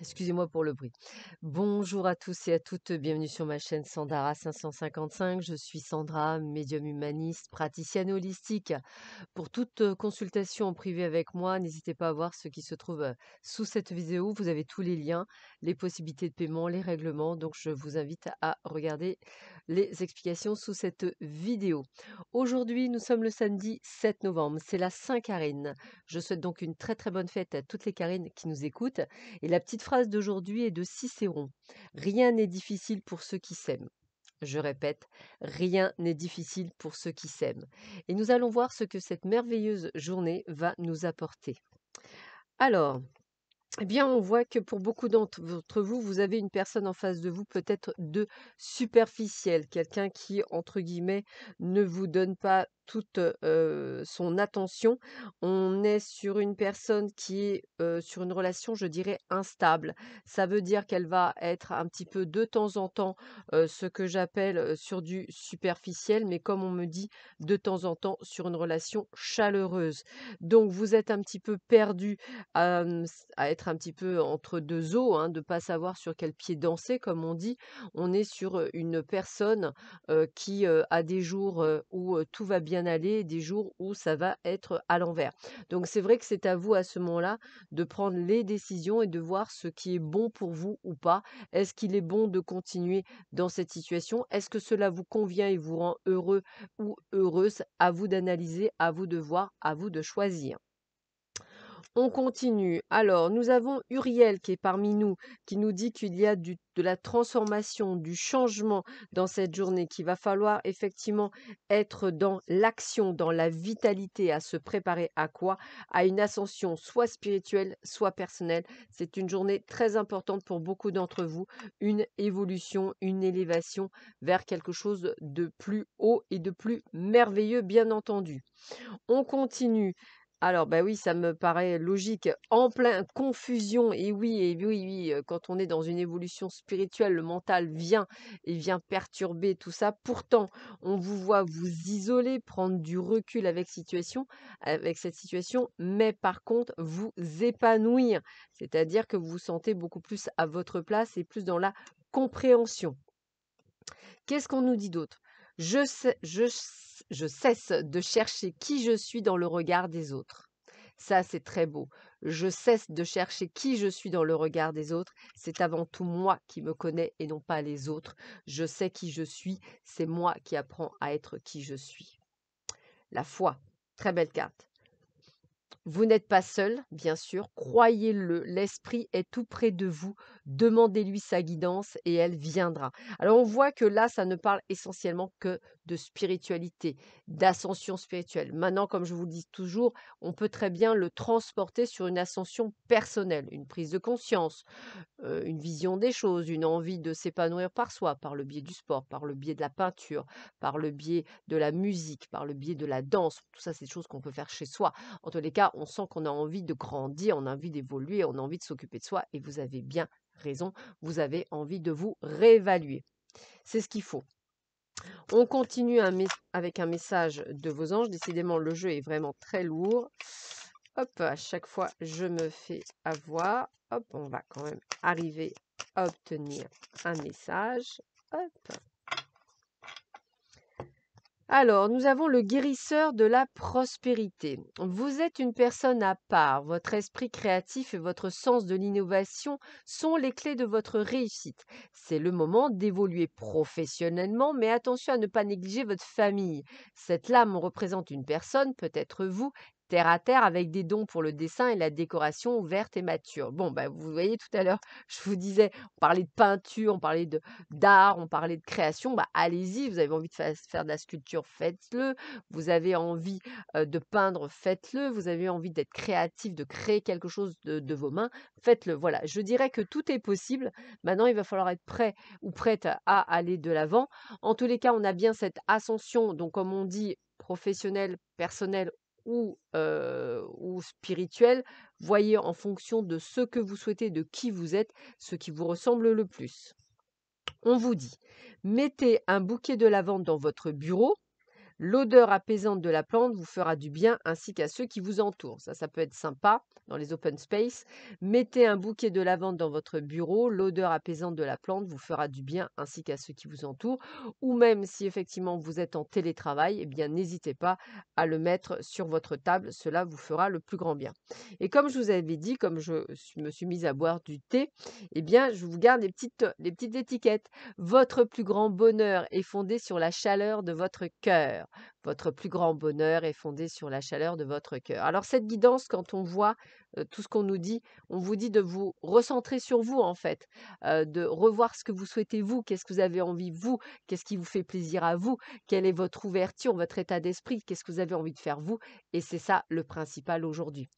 Excusez-moi pour le bruit. Bonjour à tous et à toutes, bienvenue sur ma chaîne Sandara 555. Je suis Sandra, médium humaniste, praticienne holistique. Pour toute consultation en privé avec moi, n'hésitez pas à voir ce qui se trouve sous cette vidéo. Vous avez tous les liens, les possibilités de paiement, les règlements. Donc je vous invite à regarder les explications sous cette vidéo. Aujourd'hui, nous sommes le samedi 7 novembre. C'est la Saint-Carine. Je souhaite donc une très très bonne fête à toutes les Carines qui nous écoutent. Et la petite phrase d'aujourd'hui est de Cicéron. Rien n'est difficile pour ceux qui s'aiment. Je répète, rien n'est difficile pour ceux qui s'aiment. Et nous allons voir ce que cette merveilleuse journée va nous apporter. Alors, eh bien, on voit que pour beaucoup d'entre vous, vous avez une personne en face de vous peut-être de superficielle, quelqu'un qui, entre guillemets, ne vous donne pas toute son attention. On est sur une personne qui est sur une relation, je dirais, instable. Ça veut dire qu'elle va être un petit peu de temps en temps ce que j'appelle sur du superficiel, mais comme on me dit, de temps en temps sur une relation chaleureuse. Donc, vous êtes un petit peu perdu à être un petit peu entre 2 eaux, hein, de pas savoir sur quel pied danser comme on dit. On est sur, une personne, qui, a des jours, où, tout va bien aller et des jours où ça va être à l'envers. Donc c'est vrai que c'est à vous à ce moment-là de prendre les décisions et de voir ce qui est bon pour vous ou pas. Est-ce qu'il est bon de continuer dans cette situation? Est-ce que cela vous convient et vous rend heureux ou heureuse? À vous d'analyser, à vous de voir, à vous de choisir. On continue. Alors, nous avons Uriel qui est parmi nous, qui nous dit qu'il y a de la transformation, du changement dans cette journée, qu'il va falloir effectivement être dans l'action, dans la vitalité, à se préparer à quoi? À une ascension soit spirituelle, soit personnelle. C'est une journée très importante pour beaucoup d'entre vous, une évolution, une élévation vers quelque chose de plus haut et de plus merveilleux, bien entendu. On continue. Alors, bah oui, ça me paraît logique. En plein confusion, et oui, oui, quand on est dans une évolution spirituelle, le mental vient et vient perturber tout ça. Pourtant, on vous voit vous isoler, prendre du recul avec cette situation, mais par contre, vous épanouir. C'est-à-dire que vous vous sentez beaucoup plus à votre place et plus dans la compréhension. Qu'est-ce qu'on nous dit d'autre? Je cesse de chercher qui je suis dans le regard des autres. Ça, c'est très beau. Je cesse de chercher qui je suis dans le regard des autres. C'est avant tout moi qui me connais et non pas les autres. Je sais qui je suis. C'est moi qui apprends à être qui je suis. La foi. Très belle carte. Vous n'êtes pas seul, bien sûr, croyez-le, l'esprit est tout près de vous, demandez-lui sa guidance et elle viendra. Alors on voit que là, ça ne parle essentiellement que de spiritualité, d'ascension spirituelle. Maintenant, comme je vous le dis toujours, on peut très bien le transporter sur une ascension personnelle, une prise de conscience, une vision des choses, une envie de s'épanouir par soi, par le biais du sport, par le biais de la peinture, par le biais de la musique, par le biais de la danse. Tout ça, c'est des choses qu'on peut faire chez soi. En tous les cas, on sent qu'on a envie de grandir, on a envie d'évoluer, on a envie de s'occuper de soi et vous avez bien raison, vous avez envie de vous réévaluer. C'est ce qu'il faut. On continue avec un message de vos anges. Décidément, le jeu est vraiment très lourd. Hop, à chaque fois, je me fais avoir. Hop, on va quand même arriver à obtenir un message. Hop. Alors, nous avons le guérisseur de la prospérité. Vous êtes une personne à part. Votre esprit créatif et votre sens de l'innovation sont les clés de votre réussite. C'est le moment d'évoluer professionnellement, mais attention à ne pas négliger votre famille. Cette lame représente une personne, peut-être vous, terre à terre, avec des dons pour le dessin et la décoration verte et mature. Bon, bah, vous voyez tout à l'heure, je vous disais, on parlait de peinture, on parlait d'art, on parlait de création, bah, allez-y, vous avez envie de faire de la sculpture, faites-le. Vous avez envie de peindre, faites-le. Vous avez envie d'être créatif, de créer quelque chose de vos mains, faites-le. Voilà, je dirais que tout est possible. Maintenant, il va falloir être prêt ou prête à aller de l'avant. En tous les cas, on a bien cette ascension, donc comme on dit, professionnelle, personnelle ou spirituelle. Voyez en fonction de ce que vous souhaitez, de qui vous êtes, ce qui vous ressemble le plus. On vous dit, mettez un bouquet de lavande dans votre bureau, L'odeur apaisante de la plante vous fera du bien ainsi qu'à ceux qui vous entourent. Ça peut être sympa dans les open space. Mettez un bouquet de lavande dans votre bureau. L'odeur apaisante de la plante vous fera du bien ainsi qu'à ceux qui vous entourent. Ou même si effectivement vous êtes en télétravail, eh bien n'hésitez pas à le mettre sur votre table. Cela vous fera le plus grand bien. Et comme je vous avais dit, comme me suis mise à boire du thé, eh bien je vous garde des petites étiquettes. Votre plus grand bonheur est fondé sur la chaleur de votre cœur. Votre plus grand bonheur est fondé sur la chaleur de votre cœur. Alors cette guidance, quand on voit tout ce qu'on nous dit, on vous dit de vous recentrer sur vous en fait, de revoir ce que vous souhaitez vous, qu'est-ce que vous avez envie vous, qu'est-ce qui vous fait plaisir à vous, quelle est votre ouverture, votre état d'esprit, qu'est-ce que vous avez envie de faire vous, et c'est ça le principal aujourd'hui.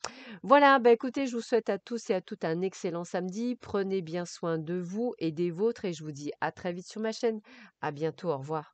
Voilà, bah écoutez, je vous souhaite à tous et à toutes un excellent samedi. Prenez bien soin de vous et des vôtres et je vous dis à très vite sur ma chaîne. À bientôt, au revoir.